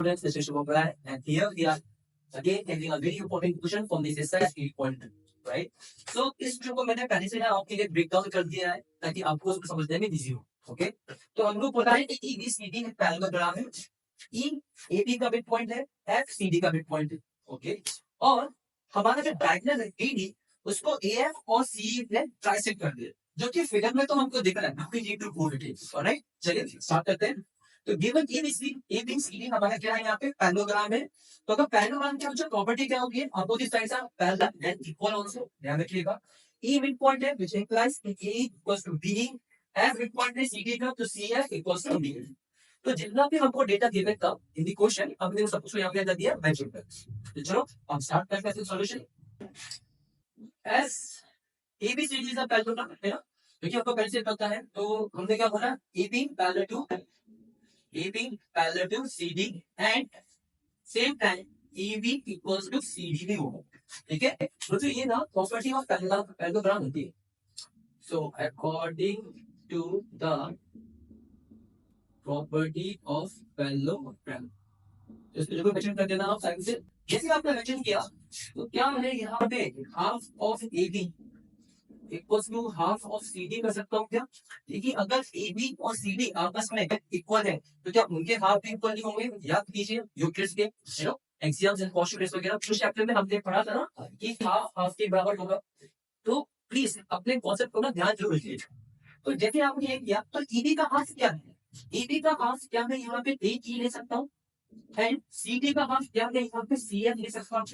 students, this is Shubham, and here we are again taking a very important question from this exercise 8.2, right? So इस question को मैंने पहले से ना आपके लिए ब्रेक डाउन कर दिया है ताकि आपको उसको समझने में इजी हो, ओके? तो हम लोग पता है कि EBCD एक पैरेललोग्राम है, EAB का मिड पॉइंट है, FCD का मिड पॉइंट है, ओके? और हमारा जो डायगोनल है AD उसको AF और CE ने ट्राइसेक्ट कर दिया, जो कि फिगर में तो हमको दिख रहा है, आपकी G two four it is, alright? चलिए स्टार्ट करते हैं। तो गिवन ABCD हमारा क्या है यहाँ पे पैरेललोग्राम है। तो अगर पैरेललोग्राम की जो प्रॉपर्टी क्या होगी, opposite sides are parallel and equal also, ध्यान रखिएगा। E मिड पॉइंट है व्हिच इंप्लाइज कि A equals to B, F mid point है CD का, तो CF इक्वल्स टू D। तो जितना भी हमको डेटा गिवन था इन द क्वेश्चन, हमने सब कुछ यहां पे दे दिया मेंशन कर। तो चलो हम स्टार्ट करते हैं सॉल्यूशन। एस ABCD का पैरेललोग्राम है ना, क्योंकि आपको पहले से पता है, तो हमने क्या बोला, AB parallel to CD and same time EB equals to CD भी होगा, ठीक है? तो ये ना प्रॉपर्टी ऑफ पैरेललोग्राम होती है। So according to the property of parallelogram, इसको जरूर मेंशन कर देना आप साइड से। जैसे आपने मेंशन किया, तो क्या है यहाँ पे half of AB equals to half of CD कर सकता हूँ क्या? देखिए अगर AB और CD आपस में इक्वल है तो क्या उनके हाफ भी इक्वल होंगे? याद कीजिए यूक्लिड्स के एक्सियम्स एंड पोस्टुलेट्स वगैरह कुछ चैप्टर में हमने पढ़ा था ना कि हाफ हाफ के बराबर होगा। तो प्लीज अपने कॉन्सेप्ट को ना ध्यान जरूर रखिएगा। तो जैसे आपने ये किया, तो EB का हाफ क्या है? EB का हाफ क्या मैं यहाँ पे AE ले सकता हूँ एंड CD का हाफ क्या मैं यहाँ पे CF ले सकता हूँ।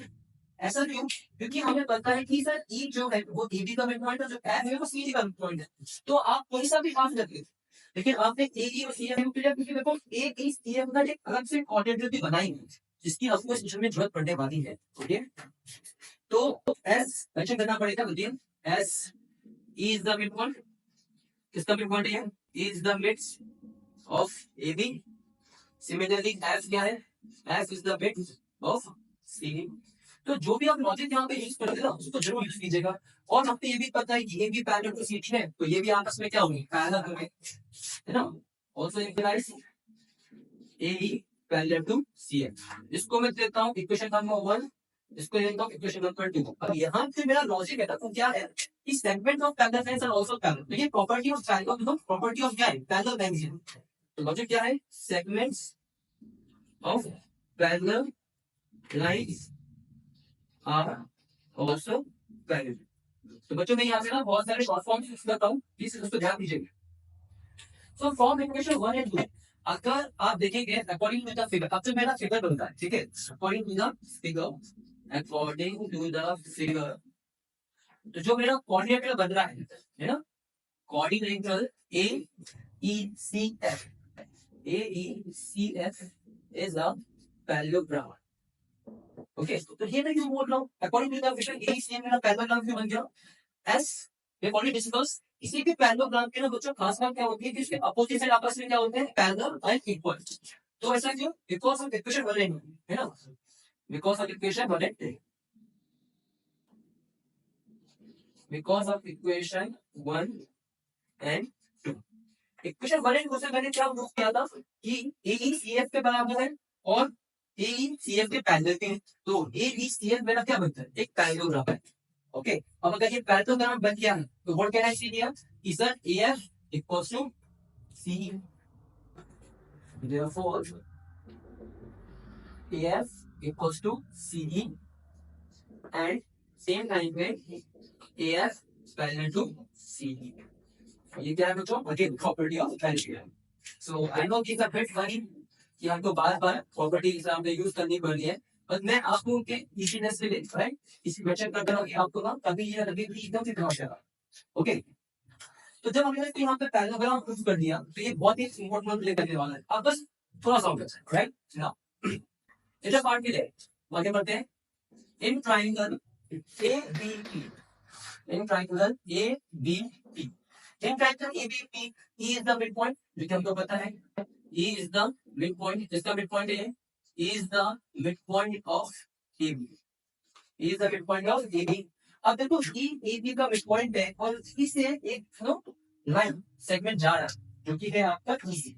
ऐसा क्यों? क्योंकि हमें पता है कि सर E जो है वो AB का मिड पॉइंट है, जो F है वो CD का मिड पॉइंट है। तो आप कोई सा भी हाफ रख लीजिए, लेकिन आपने AE और CF को क्लियर, क्योंकि देखो AE CF का एक अलग से कोऑर्डिनेट भी बनाई है जिसकी आपको इस क्वेश्चन में जरूरत पड़ने वाली है, ओके? तो S मेंशन करना पड़ेगा, बोलिए S is the mid point. किसका मिड पॉइंट है? Is the mids of AB। Similarly F क्या है? F is the mid of CD। तो जो भी आप लॉजिक यहाँ पे यूज करते हैं ना उसको जरूर यूज कीजिएगा। और आपको ये भी पता है कि ये भी पैरेलल टू CD है, तो ये भी आपस में क्या होंगे? पैरेलल होंगे, है ना? Also implies AE parallel to CF। इसको मैं देता हूँ इक्वेशन नंबर 1, इसको देता हूँ इक्वेशन नंबर 2। अब यहाँ पे मेरा लॉजिक है ना, तो क्या है कि segment of parallel lines are also parallel. तो ये property of parallel, property of क्या है? पैरेलल लाइंस है। तो लॉजिक क्या है? Segments of parallel lines are also parallel. तो बच्चों मैं यहाँ पे ना बहुत सारे शॉर्ट फॉर्म्स यूज करता हूँ, प्लीज उसको ध्यान दीजिएगा। सो फ्रॉम इक्वेशन 1 एंड 2 अगर आप देखेंगे अकॉर्डिंग टू द फिगर, अब तो मेरा फिगर बनता है, ठीक है? According to the figure, according to the figure, तो जो मेरा कोऑर्डिनेटर बन रहा है ना, coordinator AECF, AECF is a parallelogram, okay? तो ये मैं क्यों बोल रहा हूँ according to the figure AECF मेरा पैरेललोग्राम क्यों बन गया? S वी ऑलरेडी डिस्कस, किसी भी पैरेललोग्राम के ना बच्चों खास बात क्या होती है कि इसके अपोजिट साइड आपस में क्या होते हैं? Parallel and equal. तो ऐसा क्यों? बिकॉज़ ऑफ इक्वेशन 1 एंड 2, है ना? Because of equation 1 and 2, because of equation 1 and 2। Equation 1 and 2 से मैंने क्या प्रूव किया था कि AECF के बराबर है और AECF के पैरेलल के, तो AECF मेरा क्या बनता है? एक पैरेललोग्राम है, ओके? अब अगर ये पैरेललोग्राम बन गया तो what can I see here कि sir AF equals to CE, therefore AF equals to CE and same time पे AF पैरेलल टू CE। ये क्या है बच्चों? Again property of parallelogram. So I know कि बिट फनी कि हमको बार-बार प्रॉपर्टी एग्जाम में यूज करनी पड़ रही है, बट मैं आपको के इजीनेस के लिए, राइट, इसी मेंशन कर रहा हूं कि आपको ना कभी ये लगे कि एकदम से क्रॉस करा, ओके? तो जब हमने यहाँ पे पैरेललोग्राम प्रूव कर दिया तो ये बहुत ही इंपॉर्टेंट प्ले करने वाला है। अब बस थोड़ा सा होगा, राइट? नाउ इधर पार्ट के लिए आगे बढ़ते हैं। In triangle ABP, in triangle ABP, in triangle ABP E is the mid point, जो कि हमको पता है E is the mid point, इसका मिड पॉइंट है E is the mid point of AB, E is the mid point of AB। अब देखो E AB का मिड पॉइंट है और इससे एक लाइन सेगमेंट जा रहा है जो कि है आपका EC,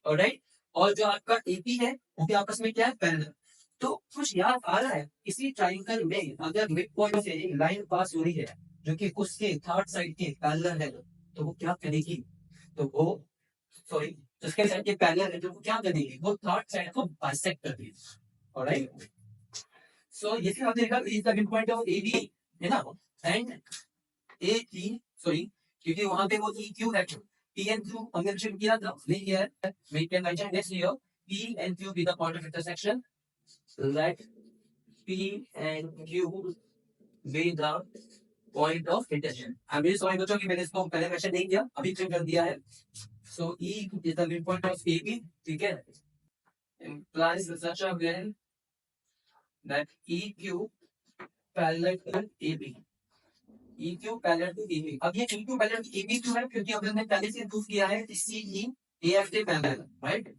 ऑलराइट? और जो आपका एपी है वो भी आपस में क्या है, पैरेलल। तो कुछ याद आ रहा है, इसी ट्रायंगल में अगर मिड पॉइंट से एक लाइन पास हो रही है जो कि उसके थर्ड साइड के पैरेलल है, तो वो क्या करेगी, तो वो सॉरी उसके साइड के पैरेलल है, तो वो क्या करेगी, वो थर्ड साइड को बाइसेक्ट कर देगी। ऑलराइट, सो ये फिर हमने देखा is the mid point of AB है ना, एंड ए की सॉरी, क्योंकि वहां पे वो ई क्यू है, पी एंड क्यू हमने मेंशन किया था, नहीं किया है, we can mention next here P and Q be the point of intersection, let P and Q be the point of intersection. अब ये समझ बच्चों कि मैंने इसको पहले मेंशन नहीं किया, अभी चेक कर दिया है। So E is the mid point of AB, ठीक है, implies such a way that EQ parallel to AB, EQ parallel to AB। अब ये EQ parallel to AB क्यों है, क्योंकि अब हमने पहले से प्रूफ किया है CE AF के पैरेलल, राइट,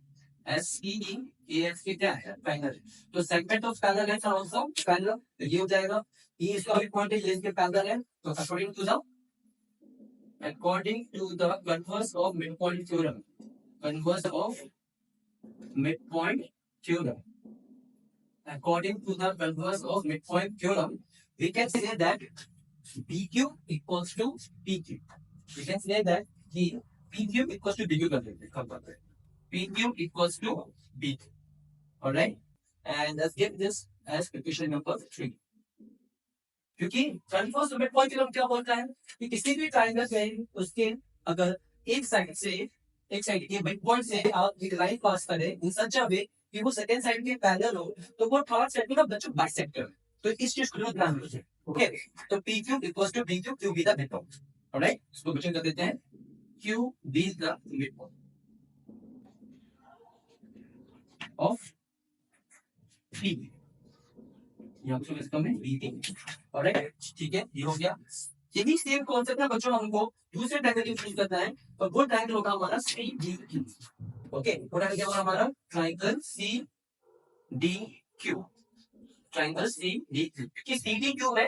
SEE AF के क्या है, पैरेलल। तो सेगमेंट ऑफ पैरेलल है आल्सो पैरेलल, तो ये हो जाएगा E इसका मिड पॉइंट है, ये इसके पैरेलल है, तो according to the converse of mid point theorem, converse of midpoint theorem, according to the converse of midpoint theorem, we can say that PQ equals to PQ, we can say that PQ equals to PQ कर देते हैं, PQ equals to PQ, alright, and let's get this as equation number 3। क्योंकि converse of midpoint theorem क्या बोलता है कि किसी भी ट्रायंगल में उसके अगर एक साइड के मिड पॉइंट से आप एक लाइन पास करें इन सच अ वे कि वो सेकंड साइड के पैरेलल हो, तो वो थर्ड साइड में ना बच्चों बाइसेक्ट करे, तो इस चीज को ध्यान रखिए। ओके, तो PQ equals to PQ, Q be the mid point, alright, इसको मेंशन कर देते हैं, Q be the mid point of P, यहां पे इसका में BT, ऑलराइट, ठीक है, ये हो गया। ये भी सेम कॉन्सेप्ट है बच्चों, हमको दूसरे ट्रायंगल यूज करना है, और वो ट्रायंगल होगा हमारा CDQ। ओके, वो ट्रायंगल क्या होगा हमारा, ट्रायंगल CDQ, ट्रायंगल CDQ, क्योंकि CDQ है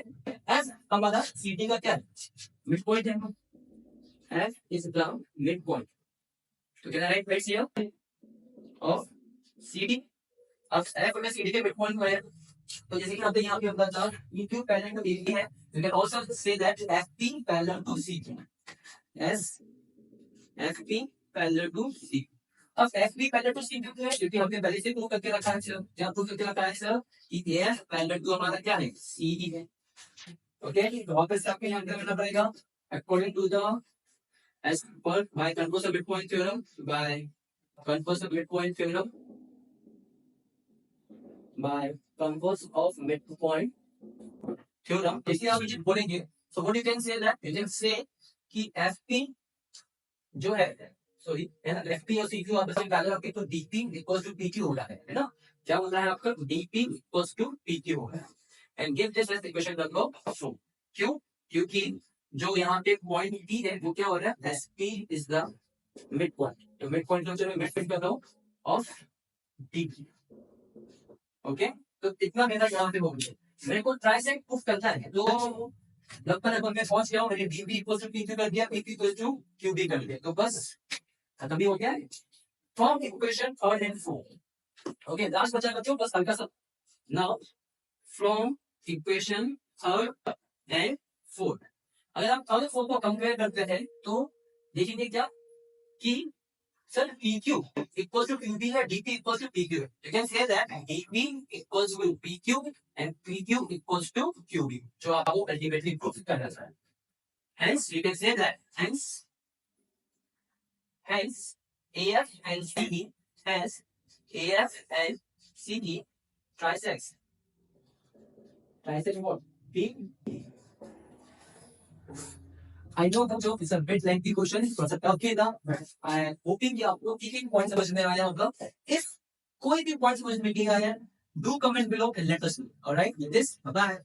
एस हमारा CD का क्या है, मिड पॉइंट है, S is the mid point, तो can I write place here of CD। अब एफ में CD के मिड पॉइंट है, तो जैसे कि आपने यहाँ पे बताया EQ पैरेलल टू AB है, you can also say that FP parallel to CQ, as FP parallel to CQ। अब FP parallel to CQ क्या है, क्योंकि हमने पहले से प्रूव करके रखा है सर, क्या प्रूव करके रखा है सर, कि AF parallel to हमारा क्या है, CE है। ओके, तो वापस आपको यहाँ करना पड़ेगा, according to the as per by converse of midpoint theorem, by converse of midpoint theorem, by converse of midpoint theorem, इसी आप ये बोलेंगे, so what you can say that you can say कि FP जो है सॉरी FP और CQ आपस में पैरेलल होंगे, तो DP equals to PQ हो रहा है ना, क्या हो रहा है आपका, DP equals to PQ हो रहा है, and give this as equation number 4। क्यों, क्योंकि जो यहाँ पे पॉइंट P है वो क्या हो रहा है, SP is the midpoint, तो midpoint जो मैं midpoint कर रहा हूँ ऑफ DP। ओके, तो इतना मेरा यहाँ पे हो गया, मेरे को ट्राइसेक्ट प्रूफ करना है, तो लगभग मैं पहुंच गया हूँ, मैंने DP इक्वल टू PQ कर दिया, PP इक्वल टू QB कर दिया, तो बस खत्म ही हो गया है। From equation 3 and 4, okay, last बचा बच्चों बस हल्का सा। नाउ फ्रॉम इक्वेशन 3 and 4, अगर आप 3 और 4 को कंपेयर करते हैं तो देखेंगे क्या कि sir PQ equals to QB है, DP equals to PQ है, you can say that DP equals to PQ and PQ equals to QB, जो आपको अल्टीमेटली प्रूफ करना है। Hence you can say that hence AF and CD, hence AF and CD trisects what? P। I know that it's a bit lengthy question, but okay ना, I hoping कि आपको एक point समझ में आया होगा। If कोई भी पॉइंट समझ में नहीं आया, do comment below and let us know। Alright, with this, bye bye।